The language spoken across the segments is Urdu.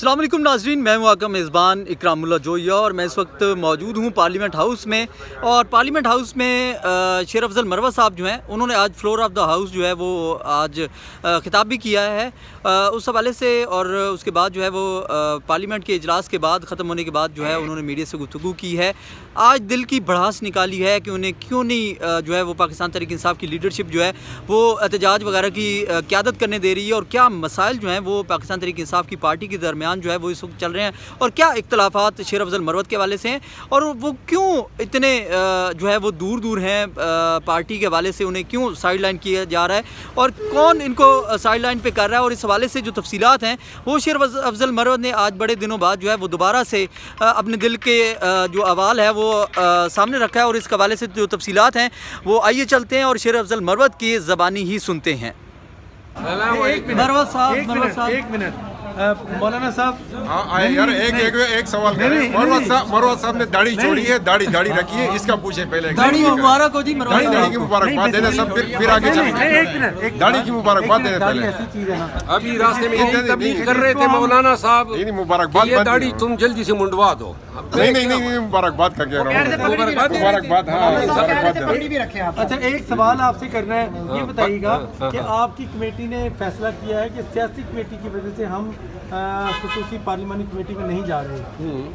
السلام علیکم ناظرین، میں ہوں آپ کا میزبان اکرام اللہ جویا اور میں اس وقت موجود ہوں پارلیمنٹ ہاؤس میں. اور پارلیمنٹ ہاؤس میں شیر افضل مروت صاحب جو ہیں انہوں نے آج فلور آف دا ہاؤس جو ہے وہ آج خطاب بھی کیا ہے اس حوالے سے. اور اس کے بعد جو ہے وہ پارلیمنٹ کے اجلاس کے بعد ختم ہونے کے بعد جو ہے انہوں نے میڈیا سے گفتگو کی ہے. آج دل کی بھڑاس نکالی ہے کہ انہیں کیوں نہیں جو ہے وہ پاکستان تحریک انصاف کی لیڈرشپ جو ہے وہ احتجاج وغیرہ کی قیادت کرنے دے رہی ہے, اور کیا مسائل جو ہیں وہ پاکستان تحریک انصاف کی پارٹی کے درمیان جو ہے وہ اس وقت چل رہے ہیں, اور کیا اختلافات شیر افضل مروت کے حوالے سے ہیں, اور وہ کیوں اتنے جو ہے وہ دور دور ہیں پارٹی کے حوالے سے, انہیں کیوں سائیڈ لائن کیا جا رہا ہے, اور کون ان کو سائیڈ لائن پہ کر رہا ہے. اور اس حوالے سے جو تفصیلات ہیں وہ شیر افضل مروت نے آج بڑے دنوں بعد جو ہے وہ دوبارہ سے اپنے دل کے جو احوال ہے وہ سامنے رکھا ہے, اور اس حوالے سے جو تفصیلات ہیں وہ آئیے چلتے ہیں اور شیر افضل مروت کی زبانی ہی سنتے ہیں. مروت صاحب ایک منٹ مولانا صاحب ہاں یار ایک سوال کریں. مروت صاحب نے داڑھی چھوڑی ہے, داڑھی رکھی ہے, اس کا پوچھیں پہلے. داڑھی مبارک ہو جی, داڑھی کی مبارکباد دینا سب, پھر آگے چلیں. داڑھی کی مبارکباد دینا پہلے. ابھی راستے میں یہی تبلیغ کر رہے تھے مولانا صاحب, مبارکباد یہ داڑھی تم جلدی سے منڈوا دو. نہیں مبارکباد کا کہہ رہا ہوں. مبارکباد. اچھا, ایک سوال آپ سے کرنا ہے, یہ بتائیے گا کہ آپ کی کمیٹی نے فیصلہ کیا ہے کہ سیاسی کمیٹی کی وجہ سے ہم خصوصی پارلیمانی کمیٹی میں نہیں جا رہے,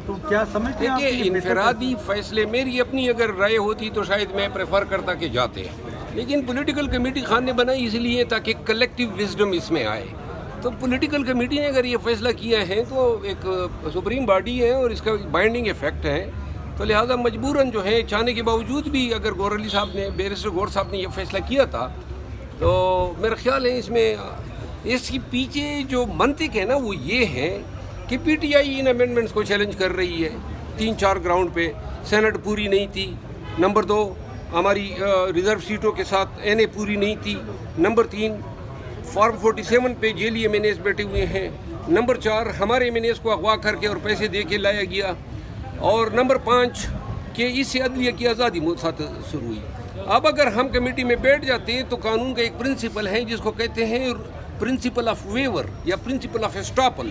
تو کیا سمجھتے ہیں؟ دیکھیے, انفرادی فیصلے, میری اپنی اگر رائے ہوتی تو شاید میں پریفر کرتا کہ جاتے, لیکن پولیٹیکل کمیٹی خان نے بنائی اس لیے تاکہ کلیکٹیو وزڈم اس میں آئے. تو پولیٹیکل کمیٹی نے اگر یہ فیصلہ کیا ہے تو ایک سپریم باڈی ہے اور اس کا بائنڈنگ افیکٹ ہے, تو لہٰذا مجبوراً جو ہے چاہنے کے باوجود بھی اگر گور علی صاحب نے, بیرسٹر گور صاحب نے یہ فیصلہ کیا تھا, تو میرا خیال ہے اس میں اس کی پیچھے جو منطق ہے نا وہ یہ ہے کہ P T I in amendments کو چیلنج کر رہی ہے 3-4 گراؤنڈ پہ. سینٹ پوری نہیں تھی, نمبر 2 ہماری ریزرو سیٹوں کے ساتھ این اے پوری نہیں تھی, نمبر 3 فارم 47 پہ جیلی ایم این ایز بیٹھے ہوئے ہیں, نمبر 4 ہمارے ایم این ایز کو اغوا کر کے اور پیسے دے کے لایا گیا, اور نمبر 5 کہ اس سے عدلیہ کی آزادی شروع ہوئی. اب اگر ہم کمیٹی میں بیٹھ جاتے ہیں تو قانون کا ایک پرنسپل ہے جس کو کہتے ہیں پرنسپل آف ویور یا پرنسپل آف اسٹاپل.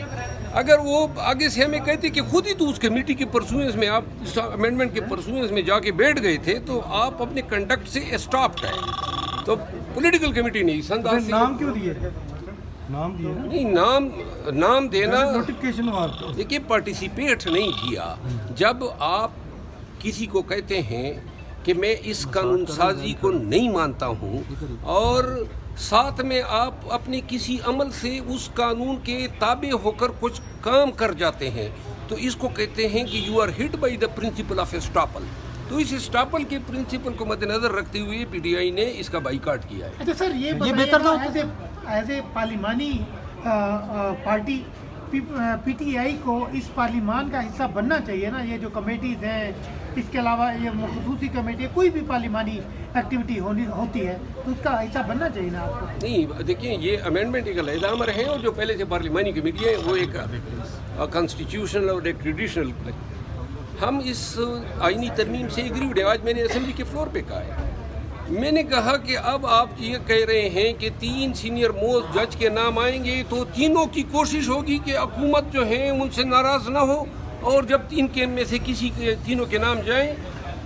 اگر وہ آگے سے ہمیں کہتے کہ خود ہی تو اس کمیٹی کے پرسوئنس میں, آپ اس امینڈمنٹ کے پرسوئنس میں جا کے بیٹھ گئے تھے, تو آپ اپنے کنڈکٹ سے اسٹاپڈ ہیں. تو پولیٹیکل کمیٹی نے اس انداز سے نام کیوں دیے؟ نہیں, نام دینا, دیکھیے پارٹیسپیٹ نہیں کیا. جب آپ کسی کو کہتے ہیں کہ میں اس قانون سازی کو نہیں مانتا ہوں, اور ساتھ میں آپ اپنے کسی عمل سے اس قانون کے تابع ہو کر کچھ کام کر جاتے ہیں, تو اس کو کہتے ہیں کہ you are hit by the principle of estoppel. تو اس اسٹاپل کے پرنسپل کو مد نظر رکھتے ہوئے پی ٹی آئی نے اس کا بائیکاٹ کیا ہے. اچھا سر, یہ بہتر تھا ایز اے پارلیمانی پارٹی پی ٹی آئی کو اس پارلیمان کا حصہ بننا چاہیے نا. یہ جو کمیٹیز ہیں, اس کے علاوہ یہ خصوصی کمیٹی, کوئی بھی پارلیمانی ایکٹیویٹی ہوتی ہے تو اس کا حصہ بننا چاہیے نا آپ کو. نہیں, دیکھیں یہ امینڈمنٹ ایک علیحدہ امر ہے, اور جو پہلے سے پارلیمانی کمیٹی ہے وہ ایک کانسٹیٹیوشنل اور ایک ٹریڈیشنل. ہم اس آئینی ترمیم سے ایگریوڈ ہیں. آج میں نے اسمبلی کے فلور پہ کہا ہے, میں نے کہا کہ اب آپ یہ کہہ رہے ہیں کہ 3 سینئر موسٹ جج کے نام آئیں گے, تو تینوں کی کوشش ہوگی کہ حکومت جو ہے ان سے ناراض نہ ہو, اور جب 3 کے میں سے کسی کے تینوں کے نام جائیں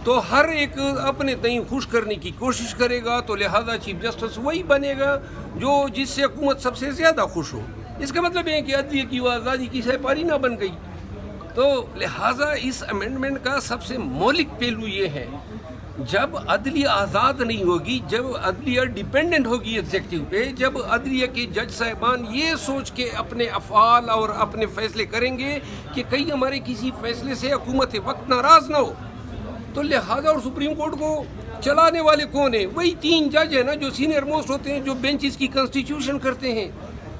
تو ہر ایک اپنے تئیں خوش کرنے کی کوشش کرے گا, تو لہذا چیف جسٹس وہی بنے گا جو جس سے حکومت سب سے زیادہ خوش ہو. اس کا مطلب ہے کہ عدلیہ کی وہ آزادی کی سہپاری نہ بن گئی. تو لہٰذا اس امینڈمنٹ کا سب سے مولک پہلو یہ ہے, جب عدلیہ آزاد نہیں ہوگی, جب عدلیہ ڈیپینڈنٹ ہوگی ایگزیکٹو پہ, جب عدلیہ کے جج صاحبان یہ سوچ کے اپنے افعال اور اپنے فیصلے کریں گے کہ کہیں ہمارے کسی فیصلے سے حکومت وقت ناراض نہ ہو, تو لہٰذا اور سپریم کورٹ کو چلانے والے کون ہیں؟ وہی 3 جج ہیں نا جو سینئر موسٹ ہوتے ہیں, جو بینچز کی کنسٹیٹیوشن کرتے ہیں,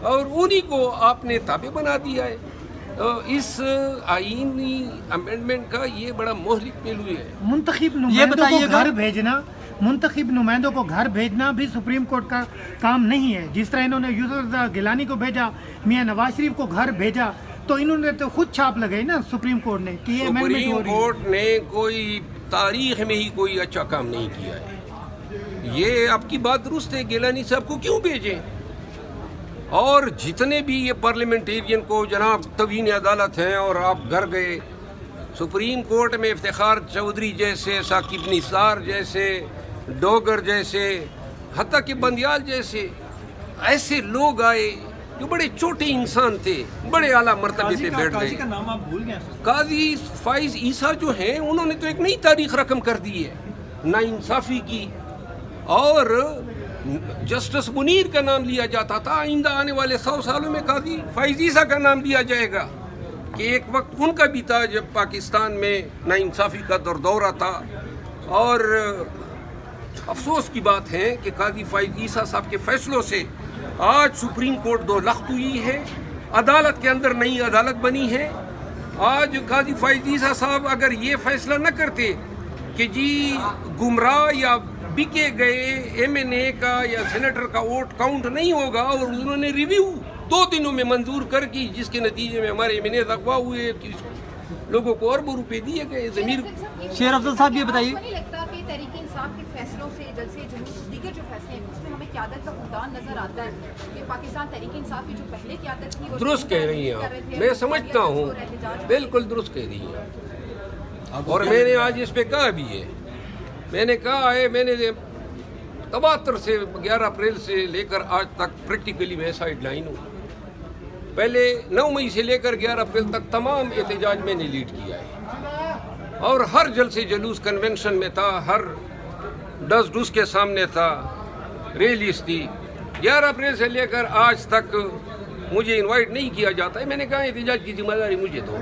اور انہی کو آپ نے تابع بنا دیا ہے. اس آئینی امینڈمنٹ کا یہ بڑا مہلک پہلو ہے. منتخب نمائندوں کو گھر بھیجنا بھی سپریم کورٹ کا کام نہیں ہے. جس طرح انہوں نے یوسف رضا گیلانی کو بھیجا, میاں نواز شریف کو گھر بھیجا, تو انہوں نے تو خود چھاپ لگائی نا سپریم کورٹ نے کہ یہ سپریم کورٹ نے کوئی تاریخ میں ہی کوئی اچھا کام نہیں کیا ہے. یہ آپ کی بات درست ہے, گیلانی صاحب کو کیوں بھیجیں؟ اور جتنے بھی یہ پارلیمنٹیرین کو جناب توہین عدالت ہیں اور آپ گھر گئے سپریم کورٹ میں افتخار چودھری جیسے، ثاقب نثار جیسے، ڈوگر جیسے، حتیٰ کہ بندیال جیسے ایسے لوگ آئے جو بڑے چھوٹے انسان تھے، بڑے اعلیٰ مرتبے پہ بیٹھ گئے. قاضی کا نام آپ بھول گئے. قاضی فائز عیسیٰ جو ہیں انہوں نے تو ایک نئی تاریخ رقم کر دی ہے ناانصافی کی. اور جسٹس منیر کا نام لیا جاتا تھا، آئندہ آنے والے 100 سالوں میں قاضی فائز عیسیٰ کا نام لیا جائے گا کہ ایک وقت ان کا بھی تھا جب پاکستان میں ناانصافی کا دورہ تھا. اور افسوس کی بات ہے کہ قاضی فائز عیسیٰ صاحب کے فیصلوں سے آج سپریم کورٹ دو لخت ہوئی ہے، عدالت کے اندر نئی عدالت بنی ہے. آج قاضی فائز عیسیٰ صاحب اگر یہ فیصلہ نہ کرتے کہ جی گمراہ یا بکے گئے ایم این اے کا یا سینیٹر کا ووٹ کاؤنٹ نہیں ہوگا، اور انہوں نے ریویو 2 دنوں میں منظور کر کی جس کے نتیجے میں ہمارے ایم این اے اغوا ہوئے، لوگوں کو اربوں روپے دیے گئے. ضمیر شیر افضل صاحب یہ بتائیے، نہیں لگتا کہ تحریک انصاف کے فیصلوں سے جلسے جلوس دیگر جو فیصلے ہیں اس میں ہمیں قیادت کا فقدان نظر آتا ہے کہ پاکستان تحریک انصاف کی جو پہلے قیادت تھی درست کہہ رہی ہیں آپ، میں سمجھتا ہوں، بالکل درست کہہ رہی ہیں. اور میں نے آج اس پہ کہا بھی ہے، میں نے کہا ہے، میں نے 73 سے 11 اپریل سے لے کر آج تک پریکٹیکلی میں سائیڈ لائن ہوں. پہلے 9 مئی سے لے کر 11 اپریل تک تمام احتجاج میں نے لیڈ کیا ہے، اور ہر جلسے جلوس کنونشن میں تھا، ہر ڈس ڈس کے سامنے تھا، ریلیز تھی. 11 اپریل سے لے کر آج تک مجھے انوائٹ نہیں کیا جاتا ہے. میں نے کہا احتجاج کی ذمہ داری مجھے دو،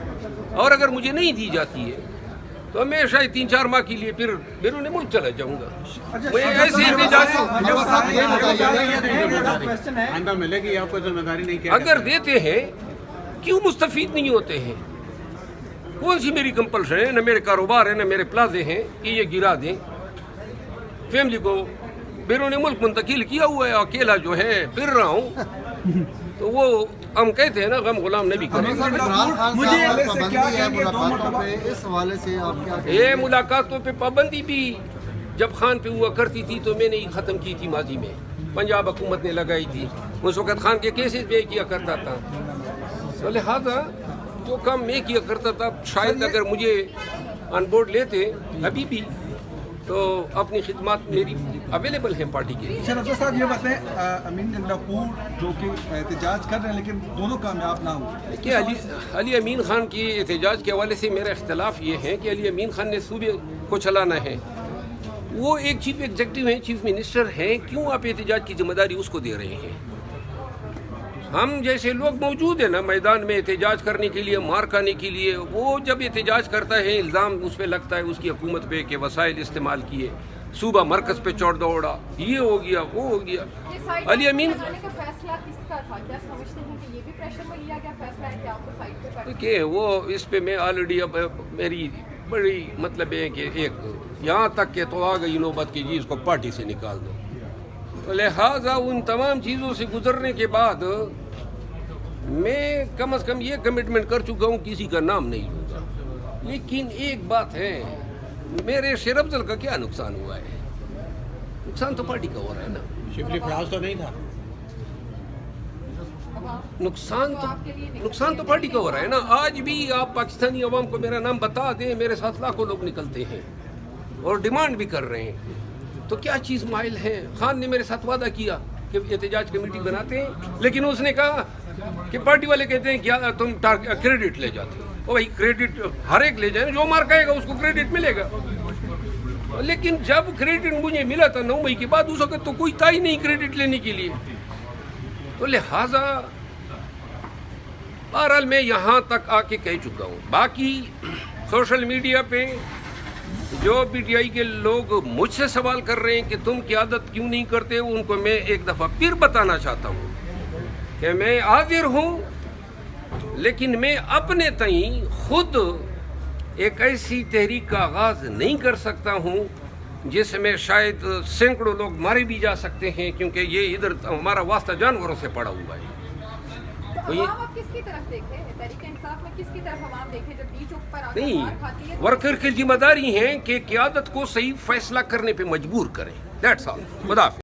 اور اگر مجھے نہیں دی جاتی ہے تو میں شاید 3-4 ماہ کے لیے پھر بیرون ملک چلا جاؤں گا. میں ایسے احتجاج ملے گی آپ کو ذمہ داری نہیں اگر دیتے ہیں کیوں مستفید نہیں ہوتے ہیں؟ کون سی میری کمپلشن ہے؟ نہ میرے کاروبار ہے، نہ میرے پلازے ہیں کہ یہ گرا دیں. فیملی کو بیرون ملک منتقل کیا ہوا ہے، اکیلا جو ہے پھر رہا ہوں. تو وہ ہم کہتے ہیں نا غم غلام نبی کریں. یہ ملاقاتوں پہ پابندی بھی جب خان پہ ہوا کرتی تھی تو میں نے ہی ختم کی تھی ماضی میں، پنجاب حکومت نے لگائی تھی. اس وقت خان کے کیسز پہ کیا کرتا تھا، تو لہٰذا جو کام میں کیا کرتا تھا شاید اگر مجھے آن بورڈ لیتے ابھی بھی تو اپنی خدمات میری اویلیبل ہیں پارٹی کے لیے. شیر افضل صاحب یہ بتائیں، امین گنڈاپور جو کہ احتجاج کر رہے ہیں لیکن دونوں کامیاب نہ ہوئے، کہ علی امین خان کی احتجاج کے حوالے سے میرا اختلاف یہ ہے کہ علی امین خان نے صوبے کو چلانا ہے، وہ ایک چیف ایگزیکٹو ہیں، چیف منسٹر ہیں، کیوں آپ احتجاج کی ذمہ داری اس کو دے رہے ہیں؟ ہم جیسے لوگ موجود ہیں نا میدان میں احتجاج کرنے کے لیے، مار کھانے کے لیے. وہ جب احتجاج کرتا ہے الزام اس پہ لگتا ہے اس کی حکومت پہ کہ وسائل استعمال کیے، صوبہ مرکز پہ چڑھ دوڑا، یہ ہو گیا وہ ہو گیا. علی امین کا فیصلہ کس کا تھا؟ کیا سمجھتے ہیں کہ یہ بھی پریشر میں لیا گیا فیصلہ ہے کہ آپ کو سائڈ پہ کرنا؟ کہ وہ اس پہ میں آلریڈی اب میری بڑی مطلب ہے کہ ایک یہاں تک کہ تو آ گئی نوبت کی جی اس کو پارٹی سے نکال دو. تو لہٰذا ان تمام چیزوں سے گزرنے کے بعد میں کم از کم یہ کمٹمنٹ کر چکا ہوں کسی کا نام نہیں لوں گا. لیکن ایک بات ہے، میرے شیر افضل کا کیا نقصان ہوا ہے؟ نقصان تو پارٹی کا ہو رہا ہے نا. شبلی فراز تو نہیں تھا، نقصان تو پارٹی کا ہو رہا ہے نا. آج بھی آپ پاکستانی عوام کو میرا نام بتا دیں، میرے ساتھ لاکھوں لوگ نکلتے ہیں اور ڈیمانڈ بھی کر رہے ہیں. تو کیا چیز مائل ہے؟ خان نے میرے ساتھ وعدہ کیا کہ احتجاج کمیٹی بناتے ہیں، لیکن اس نے کہا کہ پارٹی والے کہتے ہیں کیا تم کریڈٹ لے جاتے ہو. بھائی کریڈٹ ہر ایک لے جائے، جو مار کہے گا اس کو کریڈٹ ملے گا. لیکن جب کریڈٹ مجھے ملا تھا 9 مئی کے بعد، اس وقت تو کوئی تھا ہی نہیں کریڈٹ لینے کے لیے. تو لہٰذا بہرحال میں یہاں تک آ کے کہہ چکا ہوں. باقی سوشل میڈیا پہ جو پی ٹی آئی کے لوگ مجھ سے سوال کر رہے ہیں کہ تم قیادت کیوں نہیں کرتے، ان کو میں ایک دفعہ پھر بتانا چاہتا ہوں کہ میں حاضر ہوں، لیکن میں اپنے تئیں خود ایک ایسی تحریک کا آغاز نہیں کر سکتا ہوں جس میں شاید سینکڑوں لوگ مارے بھی جا سکتے ہیں، کیونکہ یہ ادھر ہمارا واسطہ جانوروں سے پڑا ہوا ہے. تو عوام اب کس کی طرف دیکھے؟ تحریک انصاف میں کس کی طرف عوام دیکھے جب بیچ پر آ کر مار کھاتی ہے؟ ورکر کی ذمہ داری ہے کہ قیادت کو صحیح فیصلہ کرنے پہ مجبور کریں. That's all. خدا حافظ.